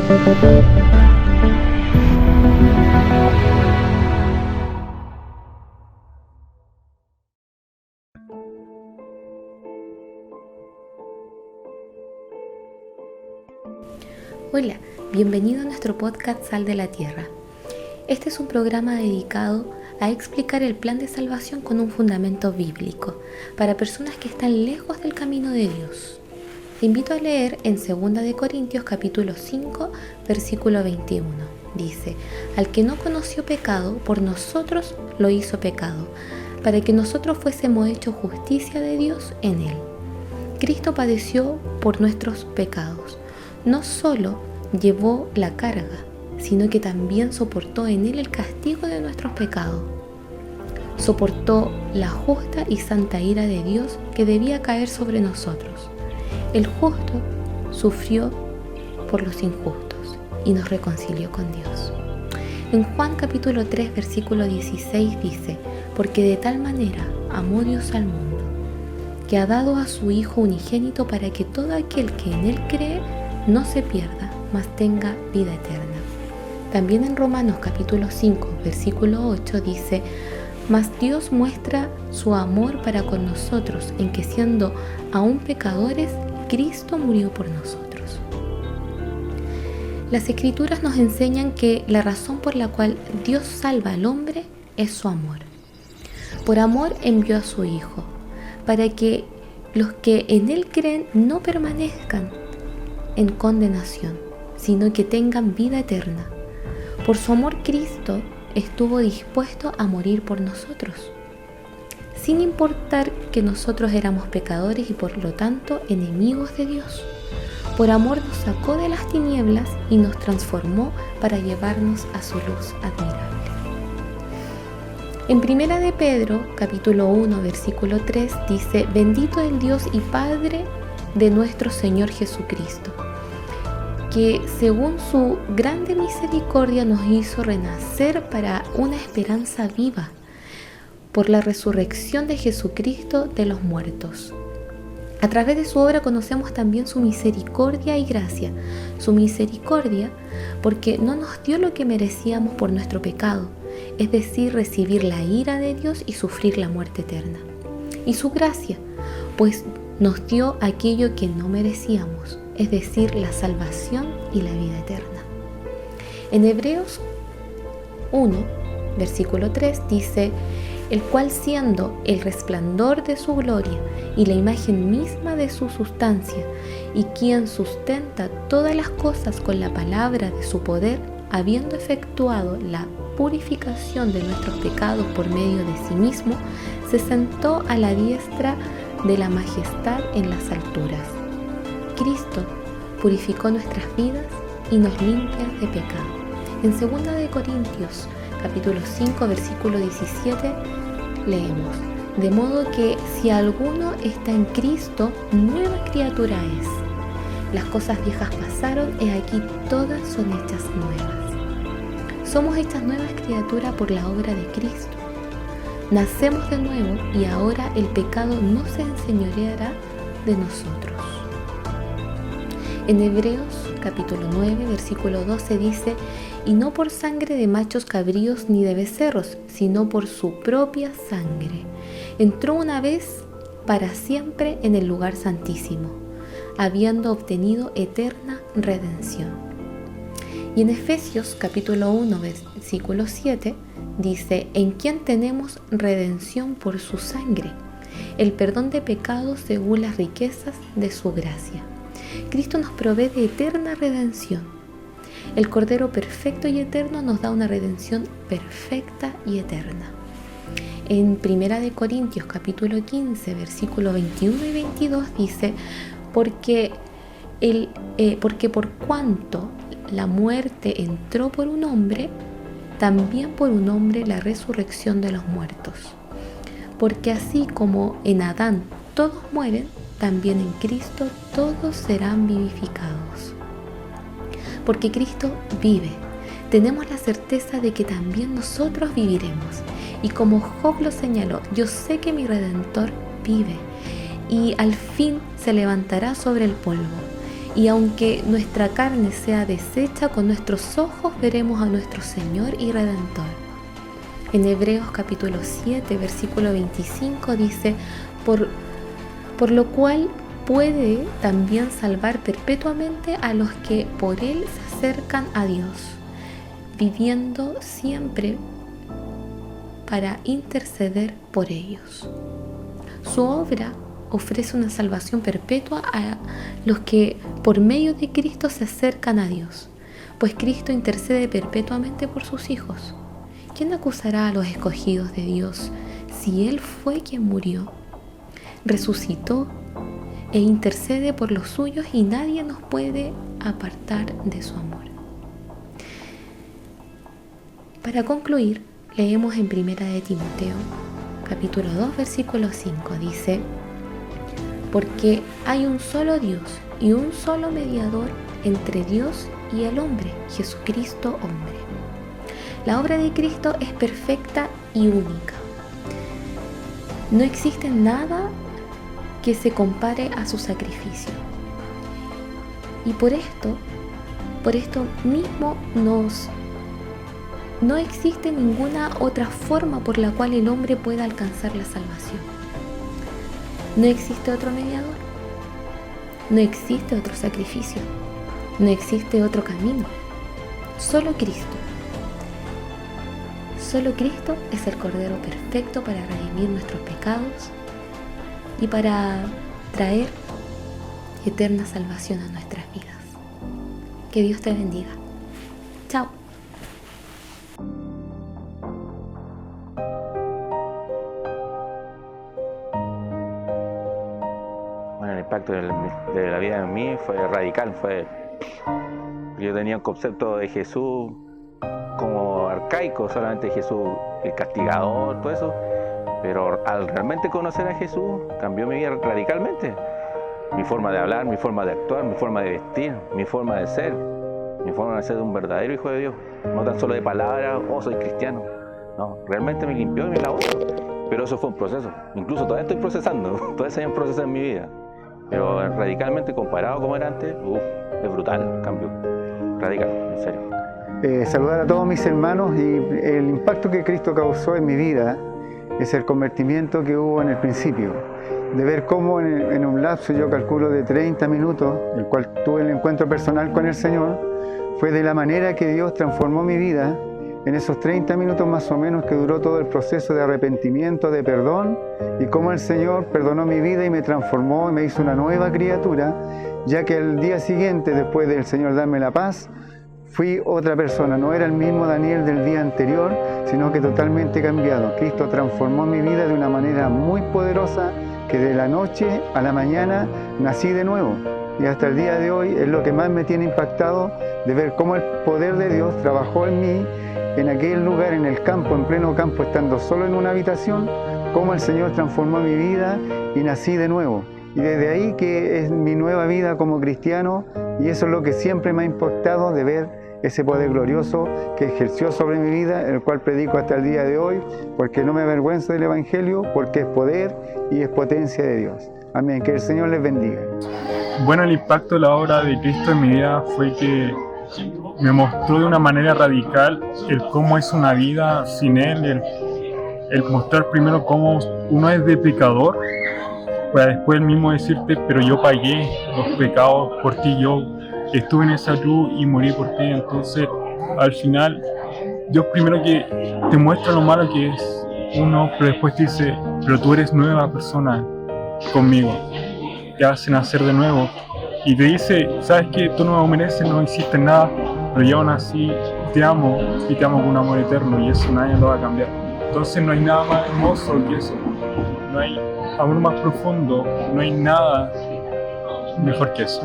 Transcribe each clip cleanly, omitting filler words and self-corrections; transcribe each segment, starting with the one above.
Hola, bienvenido a nuestro podcast Sal de la Tierra. Este es un programa dedicado a explicar el plan de salvación con un fundamento bíblico para personas que están lejos del camino de Dios. Te invito a leer en 2 de Corintios capítulo 5, versículo 21. Dice: al que no conoció pecado, por nosotros lo hizo pecado, para que nosotros fuésemos hechos justicia de Dios en él. Cristo padeció por nuestros pecados. No solo llevó la carga, sino que también soportó en él el castigo de nuestros pecados. Soportó la justa y santa ira de Dios que debía caer sobre nosotros. El justo sufrió por los injustos y nos reconcilió con Dios. En Juan capítulo 3, versículo 16 dice: porque de tal manera amó Dios al mundo, que ha dado a su Hijo unigénito para que todo aquel que en él cree no se pierda, mas tenga vida eterna. También en Romanos capítulo 5, versículo 8 dice: mas Dios muestra su amor para con nosotros, en que siendo aún pecadores, Cristo murió por nosotros. Las Escrituras nos enseñan que la razón por la cual Dios salva al hombre es su amor. Por amor envió a su Hijo, para que los que en él creen no permanezcan en condenación, sino que tengan vida eterna. Por su amor, Cristo estuvo dispuesto a morir por nosotros, sin importar que nosotros éramos pecadores y por lo tanto enemigos de Dios. Por amor nos sacó de las tinieblas y nos transformó para llevarnos a su luz admirable. En 1 de Pedro, capítulo 1, versículo 3, dice: bendito el Dios y Padre de nuestro Señor Jesucristo, que según su grande misericordia nos hizo renacer para una esperanza viva por la resurrección de Jesucristo de los muertos. A través de su obra conocemos también su misericordia y gracia. Su misericordia porque no nos dio lo que merecíamos por nuestro pecado, es decir, recibir la ira de Dios y sufrir la muerte eterna. Y su gracia, pues nos dio aquello que no merecíamos, es decir, la salvación y la vida eterna. En Hebreos 1, versículo 3 dice: el cual siendo el resplandor de su gloria y la imagen misma de su sustancia, y quien sustenta todas las cosas con la palabra de su poder, habiendo efectuado la purificación de nuestros pecados por medio de sí mismo, se sentó a la diestra de la majestad en las alturas. Cristo purificó nuestras vidas y nos limpia de pecado. En 2 de Corintios, capítulo 5, versículo 17, leemos: de modo que si alguno está en Cristo, nueva criatura es. Las cosas viejas pasaron, he aquí todas son hechas nuevas. Somos hechas nuevas criaturas por la obra de Cristo. Nacemos de nuevo y ahora el pecado no se enseñoreará de nosotros. En Hebreos capítulo 9, versículo 12 dice: y no por sangre de machos cabríos ni de becerros, sino por su propia sangre. Entró una vez para siempre en el lugar santísimo, habiendo obtenido eterna redención. Y en Efesios capítulo 1, versículo 7 dice: en quien tenemos redención por su sangre, el perdón de pecados según las riquezas de su gracia. Cristo nos provee de eterna redención. El Cordero perfecto y eterno nos da una redención perfecta y eterna. En 1 de Corintios capítulo 15, versículos 21 y 22 dice: porque por cuanto la muerte entró por un hombre, también por un hombre la resurrección de los muertos. Porque así como en Adán todos mueren, también en Cristo todos serán vivificados. Porque Cristo vive, tenemos la certeza de que también nosotros viviremos. Y como Job lo señaló: yo sé que mi Redentor vive y al fin se levantará sobre el polvo. Y aunque nuestra carne sea deshecha, con nuestros ojos veremos a nuestro Señor y Redentor. En Hebreos capítulo 7, versículo 25 dice, por lo cual puede también salvar perpetuamente a los que por Él se acercan a Dios, viviendo siempre para interceder por ellos. Su obra ofrece una salvación perpetua a los que por medio de Cristo se acercan a Dios, pues Cristo intercede perpetuamente por sus hijos. ¿Quién acusará a los escogidos de Dios si Él fue quien murió, resucitó e intercede por los suyos, y nadie nos puede apartar de su amor? Para concluir, leemos en 1 de Timoteo, capítulo 2, versículo 5, dice: porque hay un solo Dios y un solo mediador entre Dios y el hombre, Jesucristo hombre. La obra de Cristo es perfecta y única. No existe nada que se compare a su sacrificio. Y por esto mismo no existe ninguna otra forma por la cual el hombre pueda alcanzar la salvación. No existe otro mediador, no existe otro sacrificio, no existe otro camino, solo Cristo. Solo Cristo es el Cordero perfecto para redimir nuestros pecados y para traer eterna salvación a nuestras vidas. Que Dios te bendiga. Chao. El impacto de la vida en mí fue radical. Yo tenía un concepto de Jesús como arcaico, solamente Jesús el castigador, todo eso, pero al realmente conocer a Jesús cambió mi vida radicalmente. Mi forma de hablar, mi forma de actuar, mi forma de vestir, mi forma de ser un verdadero hijo de Dios, no tan solo de palabras, soy cristiano. No, realmente me limpió y me lavó. Pero eso fue un proceso, incluso todavía estoy procesando, todavía hay un proceso en mi vida. Pero radicalmente comparado como era antes, es brutal el cambio, radical, en serio. Saludar a todos mis hermanos, y el impacto que Cristo causó en mi vida es el convertimiento que hubo en el principio, de ver cómo en un lapso, yo calculo de 30 minutos, el cual tuve el encuentro personal con el Señor, fue de la manera que Dios transformó mi vida en esos 30 minutos más o menos que duró todo el proceso de arrepentimiento, de perdón, y cómo el Señor perdonó mi vida y me transformó y me hizo una nueva criatura, ya que el día siguiente, después del Señor darme la paz, fui otra persona. No era el mismo Daniel del día anterior, sino que totalmente cambiado. Cristo transformó mi vida de una manera muy poderosa, que de la noche a la mañana nací de nuevo. Y hasta el día de hoy es lo que más me tiene impactado, de ver cómo el poder de Dios trabajó en mí, en aquel lugar, en el campo, en pleno campo, estando solo en una habitación, cómo el Señor transformó mi vida y nací de nuevo. Y desde ahí que es mi nueva vida como cristiano, y eso es lo que siempre me ha importado, de ver ese poder glorioso que ejerció sobre mi vida, el cual predico hasta el día de hoy, porque no me avergüenzo del Evangelio, porque es poder y es potencia de Dios. Amén. Que el Señor les bendiga. Bueno, el impacto de la obra de Cristo en mi vida fue que me mostró de una manera radical el cómo es una vida sin Él, el mostrar primero cómo uno es de pecador, para después él mismo decirte, pero yo pagué los pecados por ti, yo estuve en esa cruz y morí por ti. Entonces, al final, Dios primero que te muestra lo malo que es uno, pero después te dice, pero tú eres nueva persona conmigo, te hace nacer de nuevo. Y te dice, sabes que tú no me mereces, no hiciste nada, pero yo aún así te amo, y te amo con un amor eterno, y eso nadie lo va a cambiar. Entonces no hay nada más hermoso que eso, no hay amor más profundo, no hay nada mejor que eso.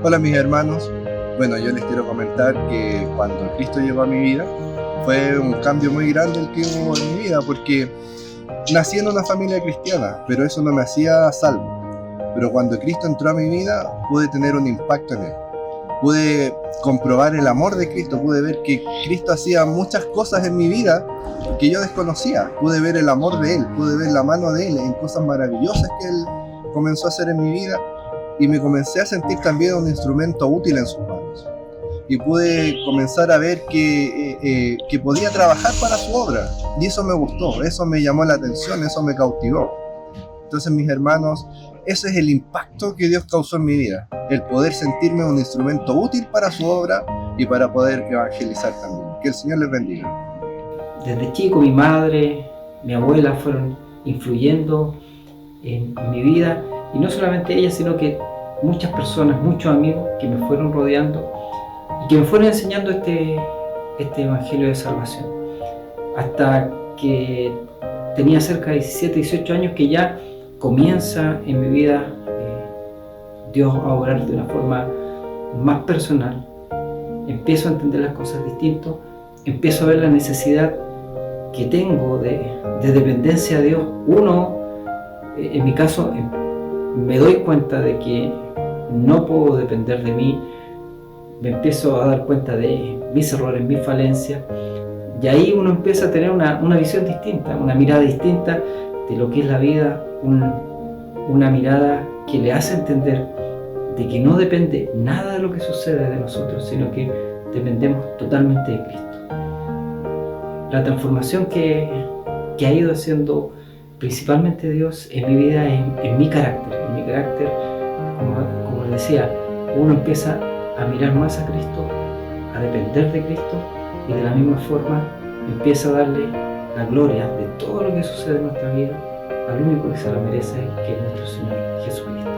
Hola mis hermanos, bueno, yo les quiero comentar que cuando Cristo llegó a mi vida fue un cambio muy grande el que hubo en mi vida, porque nací en una familia cristiana, pero eso no me hacía salvo. Pero cuando Cristo entró a mi vida, pude tener un impacto en él. Pude comprobar el amor de Cristo, pude ver que Cristo hacía muchas cosas en mi vida que yo desconocía. Pude ver el amor de Él, pude ver la mano de Él en cosas maravillosas que Él comenzó a hacer en mi vida. y me comencé a sentir también un instrumento útil en sus manos. Y pude comenzar a ver que podía trabajar para su obra. Y eso me gustó, eso me llamó la atención, eso me cautivó. Entonces, mis hermanos, ese es el impacto que Dios causó en mi vida. El poder sentirme un instrumento útil para su obra y para poder evangelizar también. Que el Señor les bendiga. Desde chico mi madre, mi abuela fueron influyendo en mi vida. Y no solamente ella, sino que muchas personas, muchos amigos que me fueron rodeando y que me fueron enseñando este evangelio de salvación. Hasta que tenía cerca de 17, 18 años que ya comienza en mi vida Dios a obrar de una forma más personal. Empiezo a entender las cosas distinto, empiezo a ver la necesidad que tengo de dependencia de Dios. Uno, en mi caso, me doy cuenta de que no puedo depender de mí, me empiezo a dar cuenta de mis errores, mis falencias, y ahí uno empieza a tener una visión distinta, una mirada distinta de lo que es la vida, una mirada que le hace entender de que no depende nada de lo que sucede de nosotros, sino que dependemos totalmente de Cristo. La transformación que ha ido haciendo principalmente Dios en mi vida, en mi carácter, como les decía, uno empieza a mirar más a Cristo, a depender de Cristo, y de la misma forma empieza a darle la gloria de todo lo que sucede en nuestra vida al único que se la merece, que es nuestro Señor Jesucristo.